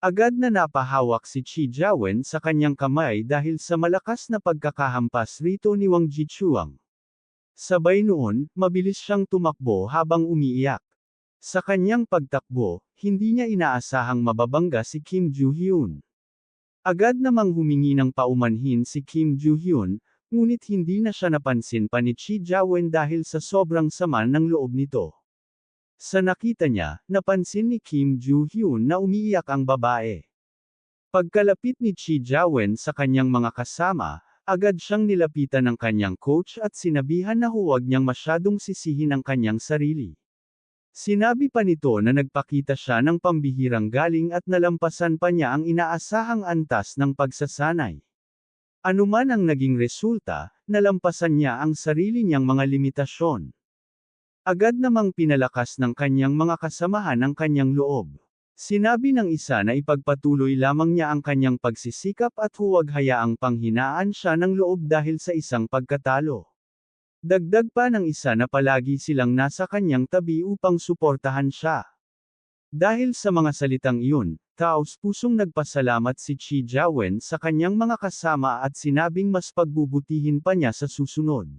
Agad na napahawak si Chi Jiawen sa kanyang kamay dahil sa malakas na pagkakahampas rito ni Wang Jichuang. Sabay noon, mabilis siyang tumakbo habang umiiyak. Sa kanyang pagtakbo, hindi niya inaasahang mababangga si Kim Joo-hyun. Agad namang humingi ng paumanhin si Kim Joo-hyun, ngunit hindi na siya napansin pa ni Chi Jiawen dahil sa sobrang sama ng loob nito. Sa nakita niya, napansin ni Kim Joo-hyun na umiiyak ang babae. Pagkalapit ni Chi Jiawen sa kanyang mga kasama, agad siyang nilapitan ng kanyang coach at sinabihan na huwag niyang masyadong sisihin ang kanyang sarili. Sinabi pa nito na nagpakita siya ng pambihirang galing at nalampasan pa niya ang inaasahang antas ng pagsasanay. Anuman ang naging resulta, nalampasan niya ang sarili niyang mga limitasyon. Agad namang pinalakas ng kanyang mga kasamahan ang kanyang loob. Sinabi ng isa na ipagpatuloy lamang niya ang kanyang pagsisikap at huwag hayaang panghinaan siya ng loob dahil sa isang pagkatalo. Dagdag pa ng isa na palagi silang nasa kanyang tabi upang suportahan siya. Dahil sa mga salitang iyon, taos-pusong nagpasalamat si Chi Jiawen sa kanyang mga kasama at sinabing mas pagbubutihin pa niya sa susunod.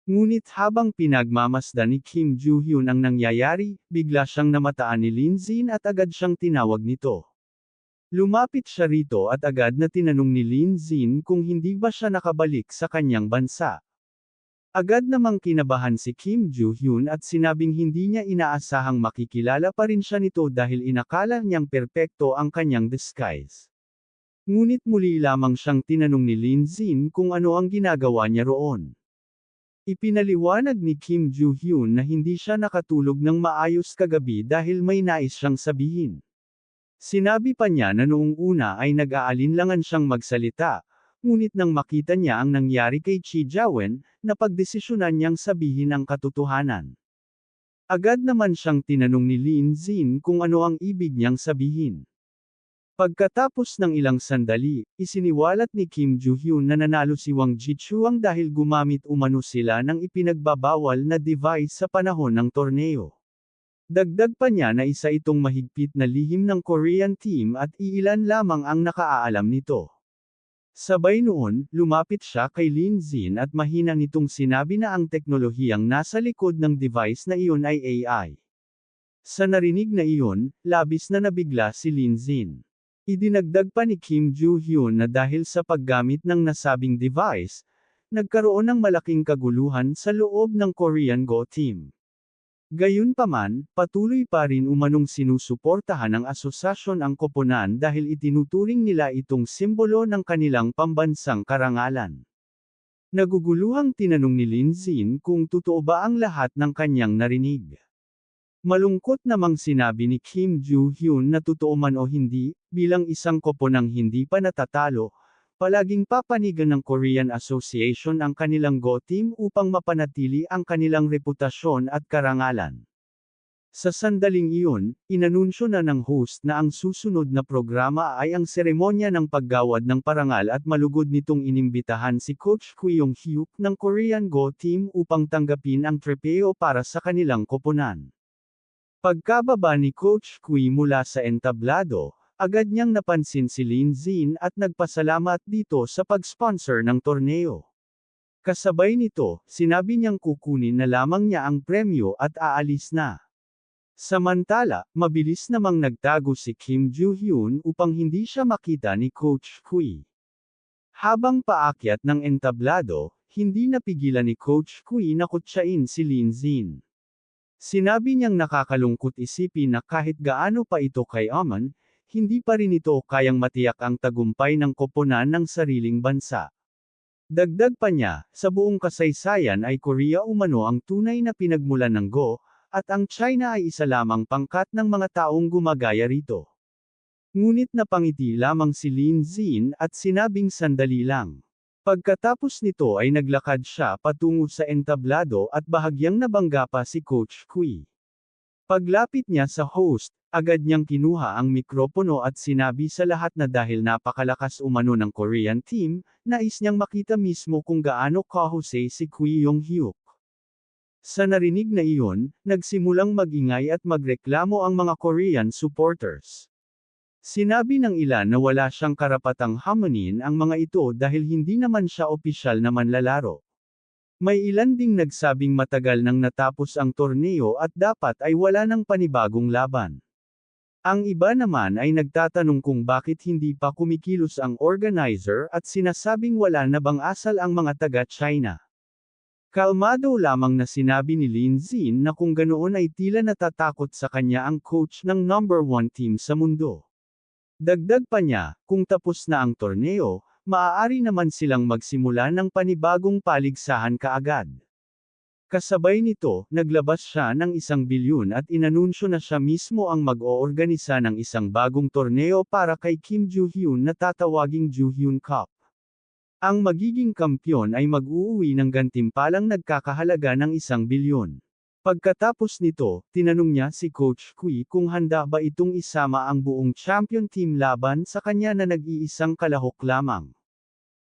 Ngunit habang pinagmamasdan ni Kim Joo-hyun ang nangyayari, bigla siyang namataan ni Lin Zin at agad siyang tinawag nito. Lumapit siya rito at agad na tinanong ni Lin Zin kung hindi ba siya nakabalik sa kanyang bansa. Agad namang kinabahan si Kim Joo-hyun at sinabing hindi niya inaasahang makikilala pa rin siya nito dahil inakala niyang perpekto ang kanyang disguise. Ngunit muli lamang siyang tinanong ni Lin Zin kung ano ang ginagawa niya roon. Ipinaliwanag ni Kim Joo-hyun na hindi siya nakatulog ng maayos kagabi dahil may nais siyang sabihin. Sinabi pa niya na noong una ay nag-aalinlangan siyang magsalita, ngunit nang makita niya ang nangyari kay Chi Jiawen, napagdesisyonan niyang sabihin ang katotohanan. Agad naman siyang tinanong ni Lin Zin kung ano ang ibig niyang sabihin. Pagkatapos ng ilang sandali, isiniwalat ni Kim Joo-hyun na nanalo si Wang Jichuang dahil gumamit umano sila ng ipinagbabawal na device sa panahon ng torneo. Dagdag pa niya na isa itong mahigpit na lihim ng Korean team at iilan lamang ang nakaalam nito. Sabay noon, lumapit siya kay Lin Zin at mahina nitong sinabi na ang teknolohiyang nasa likod ng device na iyon ay AI. Sa narinig na iyon, labis na nabigla si Lin Zin. Idinagdag pa ni Kim Joo-hyun na dahil sa paggamit ng nasabing device, nagkaroon ng malaking kaguluhan sa loob ng Korean Go team. Gayunpaman, patuloy pa rin umanong sinusuportahan ng asosasyon ang koponan dahil itinuturing nila itong simbolo ng kanilang pambansang karangalan. Naguguluhang tinanong ni Lin Zin kung totoo ba ang lahat ng kanyang narinig. Malungkot namang sinabi ni Kim Joo-hyun na totoo man o hindi, bilang isang koponang hindi pa natatalo, palaging papanigan ng Korean Association ang kanilang Go team upang mapanatili ang kanilang reputasyon at karangalan. Sa sandaling iyon, inanunsyo na ng host na ang susunod na programa ay ang seremonya ng paggawad ng parangal at malugod nitong inimbitahan si Coach Kwi Yong-hyuk ng Korean Go team upang tanggapin ang trepeo para sa kanilang koponan. Pagkababa ni Coach Kwi mula sa entablado, agad niyang napansin si Lin Zin at nagpasalamat dito sa pag-sponsor ng torneo. Kasabay nito, sinabi niyang kukunin na lamang niya ang premyo at aalis na. Samantala, mabilis namang nagtago si Kim Joo-hyun upang hindi siya makita ni Coach Kwi. Habang paakyat ng entablado, hindi napigilan ni Coach Kwi na kutsain si Lin Zin. Sinabi niyang nakakalungkot isipin na kahit gaano pa ito kayaman, hindi pa rin ito kayang matiyak ang tagumpay ng koponan ng sariling bansa. Dagdag pa niya, sa buong kasaysayan ay Korea umano ang tunay na pinagmulan ng Go, at ang China ay isa lamang pangkat ng mga taong gumagaya rito. Ngunit napangiti lamang si Lin Zin at sinabing sandali lang. Pagkatapos nito ay naglakad siya patungo sa entablado at bahagyang nabangga pa si Coach Kwi. Paglapit niya sa host, agad niyang kinuha ang mikropono at sinabi sa lahat na dahil napakalakas umano ng Korean team, nais niyang makita mismo kung gaano kahusay si Kwi Yong-hyuk. Sa narinig na iyon, nagsimulang magingay at magreklamo ang mga Korean supporters. Sinabi ng ilan na wala siyang karapatang hamunin ang mga ito dahil hindi naman siya opisyal na manlalaro. May ilan ding nagsabing matagal nang natapos ang torneo at dapat ay wala ng panibagong laban. Ang iba naman ay nagtatanong kung bakit hindi pa kumikilos ang organizer at sinasabing wala na bang asal ang mga taga-China. Kalmado lamang na sinabi ni Lin Xin na kung ganoon ay tila natatakot sa kanya ang coach ng number 1 team sa mundo. Dagdag pa niya, kung tapos na ang torneo, maaari naman silang magsimula ng panibagong paligsahan kaagad. Kasabay nito, naglabas siya ng 1 bilyon at inanunsyo na siya mismo ang mag-oorganisa ng isang bagong torneo para kay Kim Joo-hyun na tatawaging Joo-hyun Cup. Ang magiging kampyon ay mag-uuwi ng gantimpalang nagkakahalaga ng 1 bilyon. Pagkatapos nito, tinanong niya si Coach Kui kung handa ba itong isama ang buong champion team laban sa kanya na nag-iisang kalahok lamang.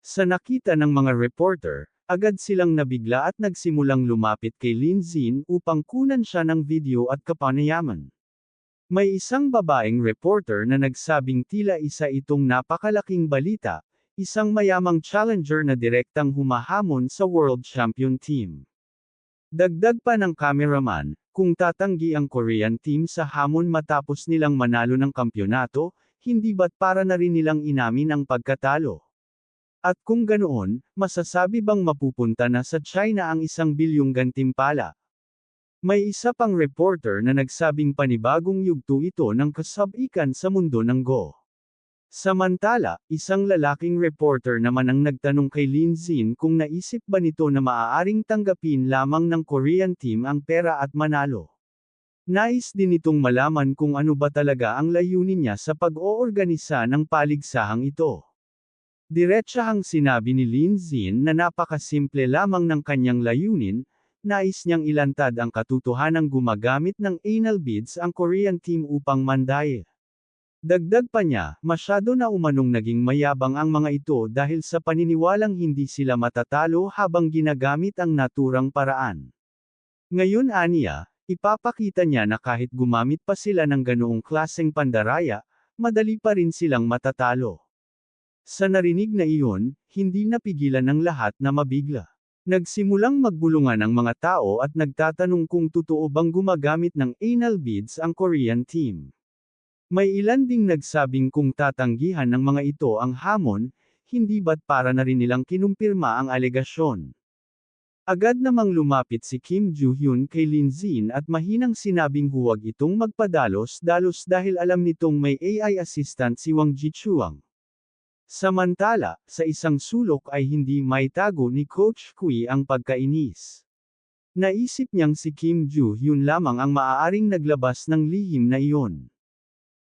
Sa nakita ng mga reporter, agad silang nabigla at nagsimulang lumapit kay Lin Xin upang kunan siya ng video at kapanayaman. May isang babaeng reporter na nagsabing tila isa itong napakalaking balita, isang mayamang challenger na direktang humahamon sa World Champion Team. Dagdag pa ng cameraman, kung tatanggi ang Korean team sa hamon matapos nilang manalo ng kampyonato, hindi ba't para na rin nilang inamin ang pagkatalo? At kung ganoon, masasabi bang mapupunta na sa China ang 1 bilyong gantimpala? May isa pang reporter na nagsabing panibagong yugto ito ng kasabikan sa mundo ng Go. Samantala, isang lalaking reporter naman ang nagtanong kay Lin Xin kung naisip ba nito na maaaring tanggapin lamang ng Korean team ang pera at manalo. Nais din itong malaman kung ano ba talaga ang layunin niya sa pag-oorganisa ng paligsahang ito. Diretsahang sinabi ni Lin Xin na napakasimple lamang ng kanyang layunin, nais niyang ilantad ang katotohanang gumagamit ng anal beads ang Korean team upang mandaya. Dagdag pa niya, masyado na umanong naging mayabang ang mga ito dahil sa paniniwalang hindi sila matatalo habang ginagamit ang naturang paraan. Ngayon aniya, ipapakita niya na kahit gumamit pa sila ng ganoong klaseng pandaraya, madali pa rin silang matatalo. Sa narinig na iyon, hindi napigilan ng lahat na mabigla. Nagsimulang magbulungan ang mga tao at nagtatanong kung totoo bang gumagamit ng anal beads ang Korean team. May ilan ding nagsabing kung tatanggihan ng mga ito ang hamon, hindi ba't para na rin nilang kinumpirma ang alegasyon. Agad namang lumapit si Kim Joo-hyun kay Lin Xin at mahinang sinabing huwag itong magpadalos-dalos dahil alam nitong may AI assistant si Wang Jichuang. Samantala, sa isang sulok ay hindi maitago ni Coach Kui ang pagkainis. Naisip niyang si Kim Joo-hyun lamang ang maaaring naglabas ng lihim na iyon.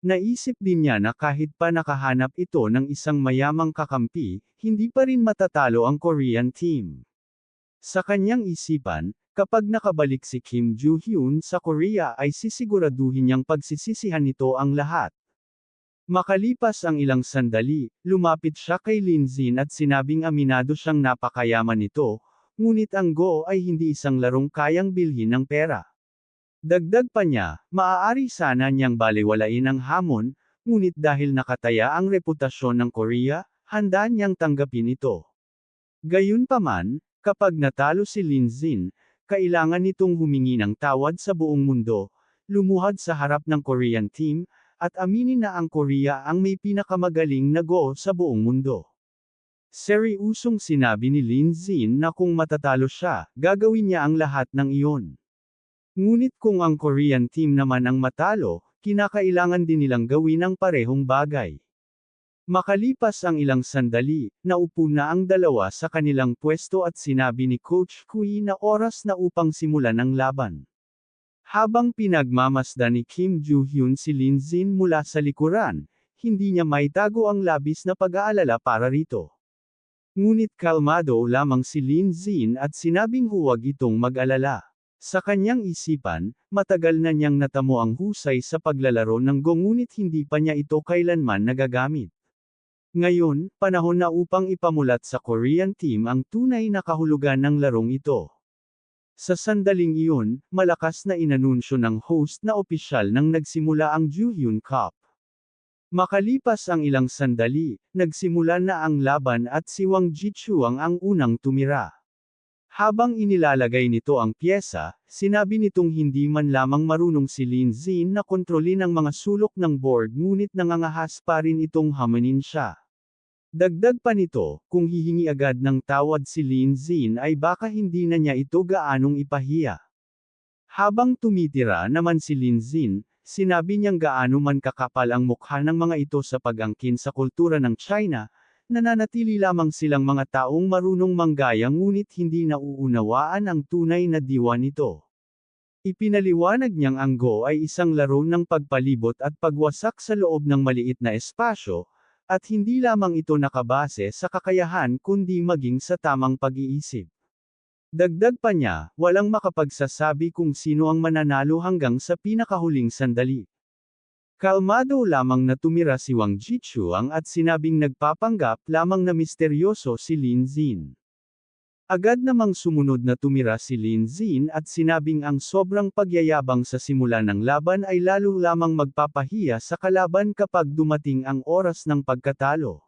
Naisip din niya na kahit pa nakahanap ito ng isang mayamang kakampi, hindi pa rin matatalo ang Korean team. Sa kanyang isipan, kapag nakabalik si Kim Joo-hyun sa Korea ay sisiguraduhin niyang pagsisisihan nito ang lahat. Makalipas ang ilang sandali, lumapit siya kay Lin Xin at sinabing aminado siyang napakayaman nito, ngunit ang Go ay hindi isang larong kayang bilhin ng pera. Dagdag pa niya, maaari sana niyang balewalain ang hamon, ngunit dahil nakataya ang reputasyon ng Korea, handa niyang tanggapin ito. Gayunpaman, kapag natalo si Lin Xin, kailangan nitong humingi ng tawad sa buong mundo, lumuhad sa harap ng Korean team, at aminin na ang Korea ang may pinakamagaling na Go sa buong mundo. Seryusong sinabi ni Lin Xin na kung matatalo siya, gagawin niya ang lahat ng iyon. Ngunit kung ang Korean team naman ang matalo, kinakailangan din nilang gawin ang parehong bagay. Makalipas ang ilang sandali, naupo na ang dalawa sa kanilang pwesto at sinabi ni Coach Kui na oras na upang simulan ang laban. Habang pinagmamasdan ni Kim Joo-hyun si Lin Xin mula sa likuran, hindi niya maitago ang labis na pag-aalala para rito. Ngunit kalmado lamang si Lin Xin at sinabing huwag itong mag-alala. Sa kanyang isipan, matagal na niyang natamo ang husay sa paglalaro ng Go ngunit hindi pa niya ito kailanman nagagamit. Ngayon, panahon na upang ipamulat sa Korean team ang tunay na kahulugan ng larong ito. Sa sandaling iyon, malakas na inanunsyo ng host na opisyal nang nagsimula ang Joo-hyun Cup. Makalipas ang ilang sandali, nagsimula na ang laban at si Wang Jichuang ang unang tumira. Habang inilalagay nito ang pyesa, sinabi nitong hindi man lamang marunong si Lin Xin na kontrolin ang mga sulok ng board ngunit nangangahas pa rin itong hamanin siya. Dagdag pa nito, kung hihingi agad ng tawad si Lin Xin ay baka hindi na niya ito gaanong ipahiya. Habang tumitira naman si Lin Xin, sinabi niyang gaano man kakapal ang mukha ng mga ito sa pag-angkin sa kultura ng China, nananatili lamang silang mga taong marunong manggaya ngunit hindi nauunawaan ang tunay na diwa nito. Ipinaliwanag niyang ang Go ay isang laro ng pagpalibot at pagwasak sa loob ng maliit na espasyo, at hindi lamang ito nakabase sa kakayahan kundi maging sa tamang pag-iisip. Dagdag pa niya, walang makapagsasabi kung sino ang mananalo hanggang sa pinakahuling sandali. Kalmado lamang na tumira si Wang Jichuang at sinabing nagpapanggap lamang na misteryoso si Lin Xin. Agad namang sumunod na tumira si Lin Xin at sinabing ang sobrang pagyayabang sa simula ng laban ay lalo lamang magpapahiya sa kalaban kapag dumating ang oras ng pagkatalo.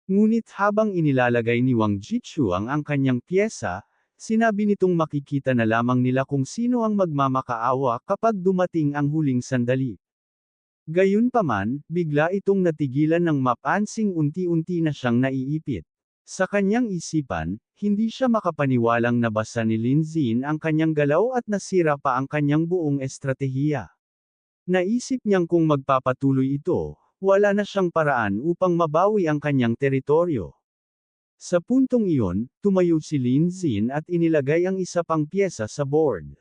Ngunit habang inilalagay ni Wang Jichuang ang kanyang pyesa, sinabi nitong makikita na lamang nila kung sino ang magmamakaawa kapag dumating ang huling sandali. Gayunpaman, bigla itong natigilan ng mapansing unti-unti na siyang naiipit. Sa kanyang isipan, hindi siya makapaniwalang nabasa ni Lin Xin ang kanyang galaw at nasira pa ang kanyang buong estratehiya. Naisip niyang kung magpapatuloy ito, wala na siyang paraan upang mabawi ang kanyang teritoryo. Sa puntong iyon, tumayo si Lin Xin at inilagay ang isa pang pyesa sa board.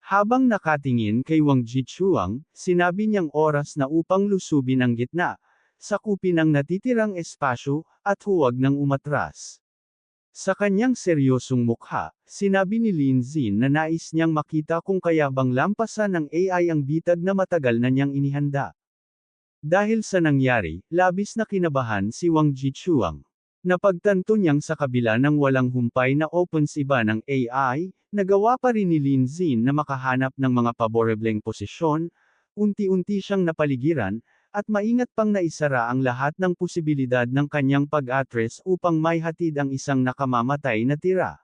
Habang nakatingin kay Wang Jichuang, sinabi niyang oras na upang lusubin ang gitna, sakupin ang natitirang espasyo, at huwag nang umatras. Sa kanyang seryosong mukha, sinabi ni Lin Xin na nais niyang makita kung kaya bang lampasan ng AI ang bitag na matagal na niyang inihanda. Dahil sa nangyari, labis na kinabahan si Wang Jichuang. Napagtanto niyang sa kabila ng walang humpay na opens iba ng AI, nagawa pa rin ni Lin Xin na makahanap ng mga paborebleng posisyon, unti-unti siyang napaligiran, at maingat pang naisara ang lahat ng posibilidad ng kanyang pag-atres upang maihatid ang isang nakamamatay na tira.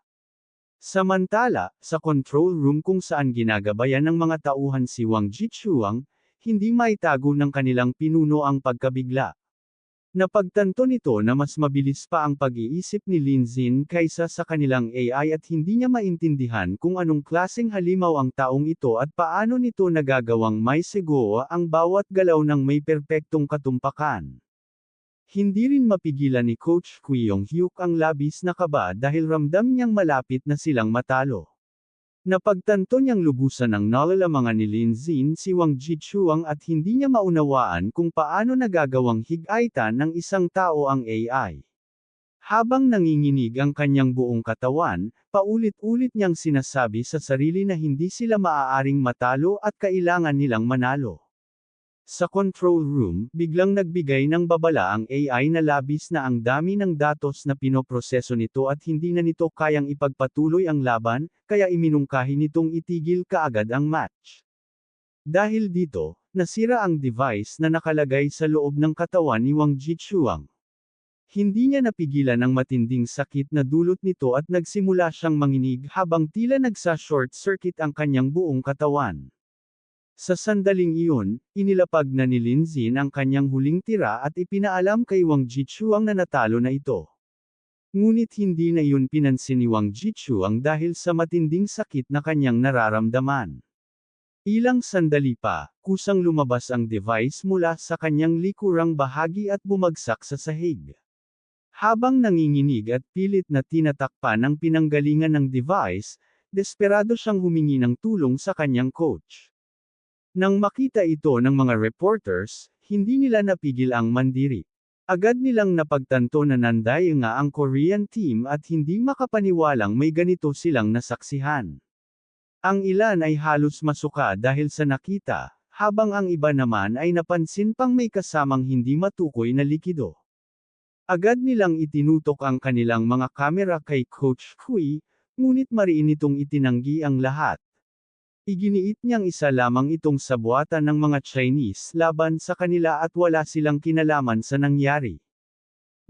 Samantala, sa control room kung saan ginagabayan ng mga tauhan si Wang Jichuang, hindi maitago ng kanilang pinuno ang pagkabigla. Napagtanto nito na mas mabilis pa ang pag-iisip ni Lin Xin kaysa sa kanilang AI at hindi niya maintindihan kung anong klaseng halimaw ang taong ito at paano nito nagagawang may segoa ang bawat galaw ng may perpektong katumpakan. Hindi rin mapigilan ni Coach Kwiyong Hyuk ang labis na kaba dahil ramdam niyang malapit na silang matalo. Napagtanto niyang lubusan ng nalalamangan ni Lin Xin si Wang Jichuang at hindi niya maunawaan kung paano nagagawang higaitan ng isang tao ang AI. Habang nanginginig ang kanyang buong katawan, paulit-ulit niyang sinasabi sa sarili na hindi sila maaaring matalo at kailangan nilang manalo. Sa control room, biglang nagbigay ng babala ang AI na labis na ang dami ng datos na pinoproseso nito at hindi na nito kayang ipagpatuloy ang laban, kaya iminungkahi nitong itigil kaagad ang match. Dahil dito, nasira ang device na nakalagay sa loob ng katawan ni Wang Jichuang. Hindi niya napigilan ang matinding sakit na dulot nito at nagsimula siyang manginig habang tila nagsa-short circuit ang kanyang buong katawan. Sa sandaling iyon, inilapag na ni Lin Xin ang kanyang huling tira at ipinaalam kay Wang Jichuang na natalo na ito. Ngunit hindi na iyon pinansin ni Wang Jichuang dahil sa matinding sakit na kanyang nararamdaman. Ilang sandali pa, kusang lumabas ang device mula sa kanyang likurang bahagi at bumagsak sa sahig. Habang nanginginig at pilit na tinatakpan ang pinanggalingan ng device, desperado siyang humingi ng tulong sa kanyang coach. Nang makita ito ng mga reporters, hindi nila napigil ang mandiri. Agad nilang napagtanto na nanday nga ang Korean team at hindi makapaniwalang may ganito silang nasaksihan. Ang ilan ay halos masuka dahil sa nakita, habang ang iba naman ay napansin pang may kasamang hindi matukoy na likido. Agad nilang itinutok ang kanilang mga kamera kay Coach Kui, ngunit mariin itong itinanggi ang lahat. Iginiit niyang isa lamang itong sabuatan ng mga Chinese laban sa kanila at wala silang kinalaman sa nangyari.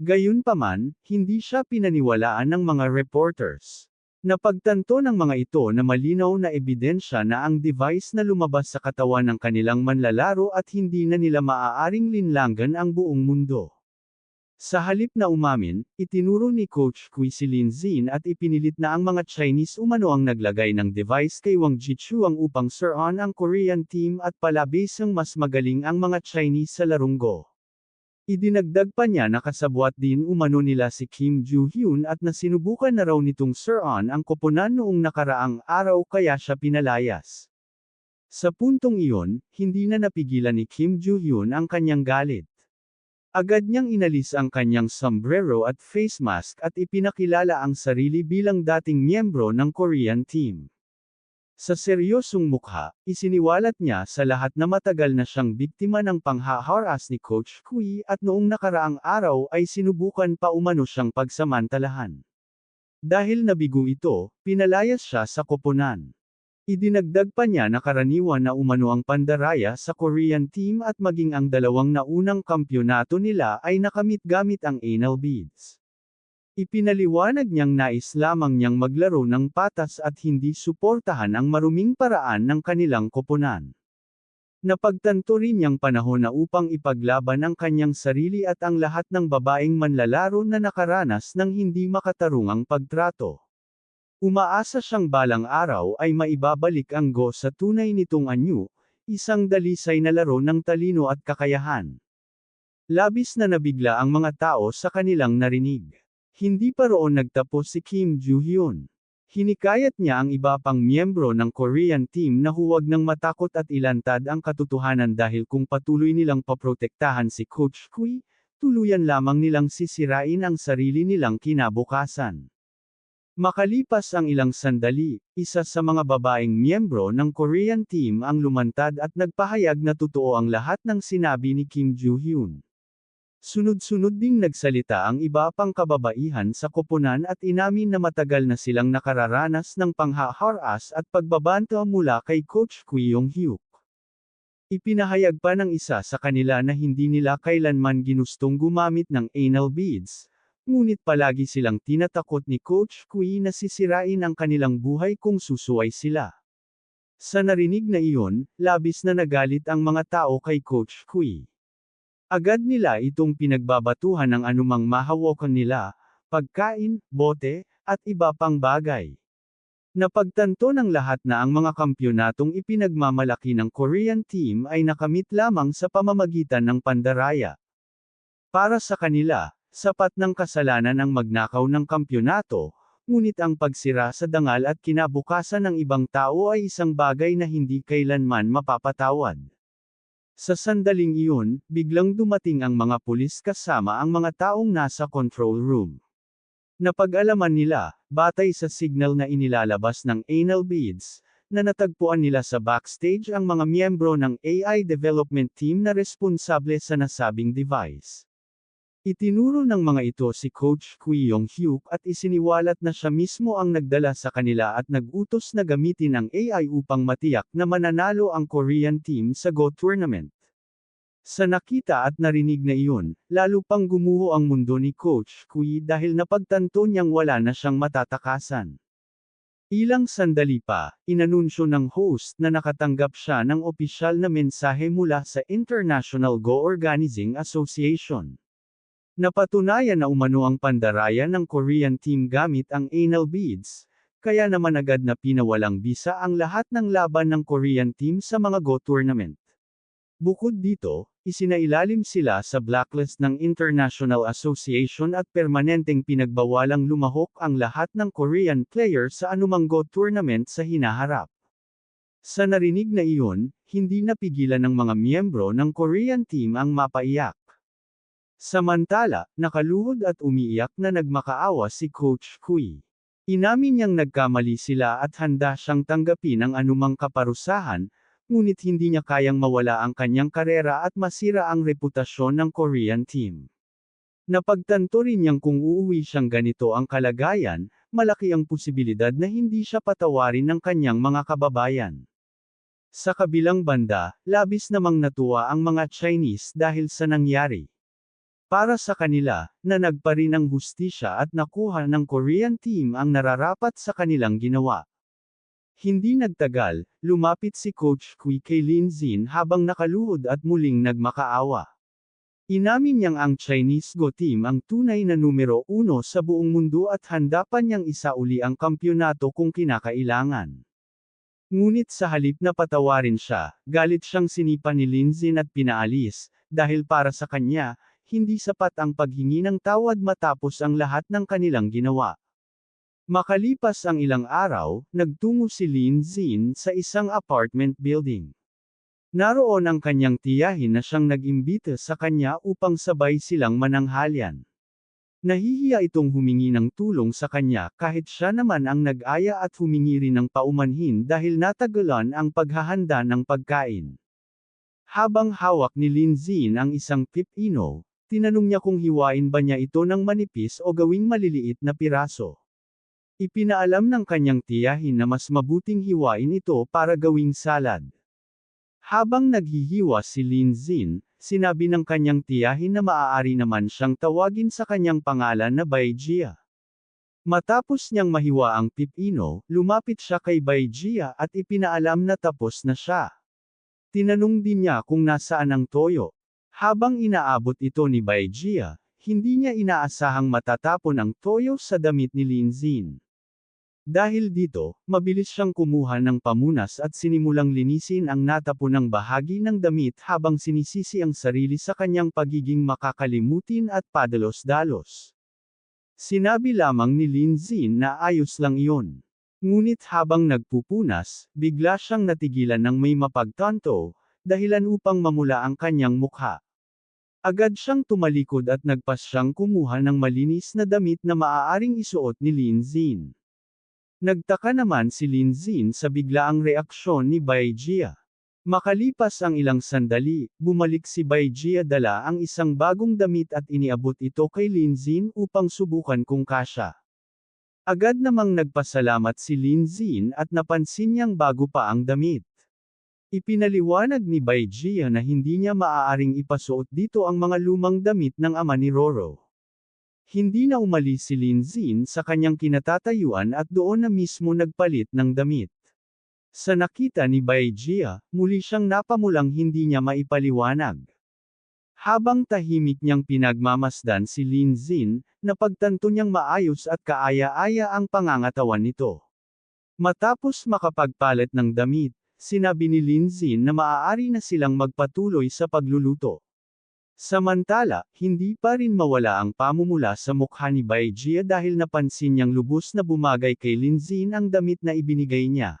Gayunpaman, hindi siya pinaniwalaan ng mga reporters. Napagtanto ng mga ito na malinaw na ebidensya na ang device na lumabas sa katawan ng kanilang manlalaro at hindi na nila maaaring linlangan ang buong mundo. Sa halip na umamin, itinuro ni Coach Kui si Lin Xin at ipinilit na ang mga Chinese umano ang naglagay ng device kay Wang Jichuang upang suruan ang Korean team at palabisang mas magaling ang mga Chinese sa larong Go. Idinagdag pa niya na kasabwat din umano nila si Kim Joo-hyun at nasinubukan na raw nitong suruan ang koponan noong nakaraang araw kaya siya pinalayas. Sa puntong iyon, hindi na napigilan ni Kim Joo-hyun ang kanyang galit. Agad niyang inalis ang kanyang sombrero at face mask at ipinakilala ang sarili bilang dating miyembro ng Korean team. Sa seryosong mukha, isiniwalat niya sa lahat na matagal na siyang biktima ng panghaharas ni Coach Kui at noong nakaraang araw ay sinubukan pa umano siyang pagsamantalahan. Dahil nabigo ito, pinalayas siya sa koponan. Idinagdag pa niya na karaniwan na umano ang pandaraya sa Korean team at maging ang dalawang naunang kampyonato nila ay nakamit gamit ang anal beads. Ipinaliwanag niyang nais lamang niyang maglaro ng patas at hindi suportahan ang maruming paraan ng kanilang koponan. Napagtanto rin niyang panahon na upang ipaglaban ang kanyang sarili at ang lahat ng babaeng manlalaro na nakaranas ng hindi makatarungang pagtrato. Umaasa siyang balang araw ay maibabalik ang Go sa tunay nitong anyo, isang dalisay na laro ng talino at kakayahan. Labis na nabigla ang mga tao sa kanilang narinig. Hindi pa roon nagtapos si Kim Joo-hyun. Hinikayat niya ang iba pang miyembro ng Korean team na huwag nang matakot at ilantad ang katotohanan dahil kung patuloy nilang paprotektahan si Coach Kui, tuluyan lamang nilang sisirain ang sarili nilang kinabukasan. Makalipas ang ilang sandali, isa sa mga babaeng miyembro ng Korean team ang lumantad at nagpahayag na totoo ang lahat ng sinabi ni Kim Joo-hyun. Sunod-sunod ding nagsalita ang iba pang kababaihan sa koponan at inamin na matagal na silang nakararanas ng panghaharas at pagbabanto mula kay Coach Kui Yong-hyuk. Ipinahayag pa ng isa sa kanila na hindi nila kailanman ginustong gumamit ng anal beads. Ngunit palagi silang tinatakot ni Coach Kui na sisirain ang kanilang buhay kung susuway sila. Sa narinig na iyon, labis na nagalit ang mga tao kay Coach Kui. Agad nila itong pinagbabatuhan ng anumang mahawakan nila, pagkain, bote, at iba pang bagay. Napagtanto ng lahat na ang mga kampyonatong ipinagmamalaki ng Korean team ay nakamit lamang sa pamamagitan ng pandaraya. Para sa kanila, sapat ng kasalanan ang magnakaw ng kampyonato, ngunit ang pagsira sa dangal at kinabukasan ng ibang tao ay isang bagay na hindi kailanman mapapatawad. Sa sandaling iyon, biglang dumating ang mga pulis kasama ang mga taong nasa control room. Napag-alaman nila, batay sa signal na inilalabas ng anal beads, na natagpuan nila sa backstage ang mga miyembro ng AI development team na responsable sa nasabing device. Itinuro ng mga ito si Coach Kui Yong-hyuk at isiniwalat na siya mismo ang nagdala sa kanila at nag-utos na gamitin ang AI upang matiyak na mananalo ang Korean team sa Go tournament. Sa nakita at narinig na iyon, lalo pang gumuho ang mundo ni Coach Kui dahil napagtanto niyang wala na siyang matatakasan. Ilang sandali pa, inanunsyo ng host na nakatanggap siya ng opisyal na mensahe mula sa International Go Organizing Association. Napatunayan na umano ang pandaraya ng Korean team gamit ang anal beads, kaya naman agad na pinawalang bisa ang lahat ng laban ng Korean team sa mga Go tournament. Bukod dito, isinailalim sila sa blacklist ng International Association at permanenteng pinagbawalang lumahok ang lahat ng Korean player sa anumang Go tournament sa hinaharap. Sa narinig na iyon, hindi napigilan ng mga miyembro ng Korean team ang mapaiyak. Samantala, nakaluhod at umiiyak na nagmakaawa si Coach Kui. Inamin niyang nagkamali sila at handa siyang tanggapin ang anumang kaparusahan, ngunit hindi niya kayang mawala ang kanyang karera at masira ang reputasyon ng Korean team. Napagtanto rin niyang kung uuwi siyang ganito ang kalagayan, malaki ang posibilidad na hindi siya patawarin ng kanyang mga kababayan. Sa kabilang banda, labis namang natuwa ang mga Chinese dahil sa nangyari. Para sa kanila, nanag pa rin ang hustisya at nakuha ng Korean team ang nararapat sa kanilang ginawa. Hindi nagtagal, lumapit si Coach Kui kay Lin Xin habang nakaluhod at muling nagmakaawa. Inamin niyang ang Chinese Go Team ang tunay na numero 1 sa buong mundo at handa pa niyang isauli ang kampyonato kung kinakailangan. Ngunit sa halip na patawarin siya, galit siyang sinipa ni Lin Xin at pinaalis, dahil para sa kanya, hindi sapat ang paghingi ng tawad matapos ang lahat ng kanilang ginawa. Makalipas ang ilang araw, nagtungo si Lin Xin sa isang apartment building. Naroon ang kanyang tiyahin na siyang nag-imbita sa kanya upang sabay silang mananghalyan. Nahihiya itong humingi ng tulong sa kanya kahit siya naman ang nag-aya at humingi rin ng paumanhin dahil natagalan ang paghahanda ng pagkain. Habang hawak ni Lin Xin ang isang pipino, tinanong niya kung hiwain ba niya ito ng manipis o gawing maliliit na piraso. Ipinaalam ng kanyang tiyahin na mas mabuting hiwain ito para gawing salad. Habang naghihiwa si Lin Xin, sinabi ng kanyang tiyahin na maaari naman siyang tawagin sa kanyang pangalan na Bai Jia. Matapos niyang mahiwa ang pipino, lumapit siya kay Bai Jia at ipinaalam na tapos na siya. Tinanong din niya kung nasaan ang toyo. Habang inaabot ito ni Bai Jia, hindi niya inaasahang matatapon ang toyo sa damit ni Lin Xin. Dahil dito, mabilis siyang kumuha ng pamunas at sinimulang linisin ang natapunang bahagi ng damit habang sinisisi ang sarili sa kanyang pagiging makakalimutin at padalos-dalos. Sinabi lamang ni Lin Xin na ayos lang iyon. Ngunit habang nagpupunas, bigla siyang natigilan ng may mapagtanto, dahilan upang mamula ang kanyang mukha. Agad siyang tumalikod at nagpas siyang kumuha ng malinis na damit na maaaring isuot ni Lin Xin. Nagtaka naman si Lin Xin sa biglaang reaksyon ni Bai Jia. Makalipas ang ilang sandali, bumalik si Bai Jia dala ang isang bagong damit at iniabot ito kay Lin Xin upang subukan kung kasya. Agad namang nagpasalamat si Lin Xin at napansin niyang bago pa ang damit. Ipinaliwanag ni Bai Jia na hindi niya maaaring ipasuot dito ang mga lumang damit ng ama ni Roro. Hindi na umalis si Lin Xin sa kanyang kinatatayuan at doon na mismo nagpalit ng damit. Sa nakita ni Bai Jia, muli siyang napamulang hindi niya maipaliwanag. Habang tahimik niyang pinagmamasdan si Lin Xin, napagtanto niyang maayos at kaaya-aya ang pangangatawan nito. Matapos makapagpalit ng damit, sinabi ni Lin Xin na maaari na silang magpatuloy sa pagluluto. Samantala, hindi pa rin mawala ang pamumula sa mukha ni Bai Jia dahil napansin niyang lubos na bumagay kay Lin Xin ang damit na ibinigay niya.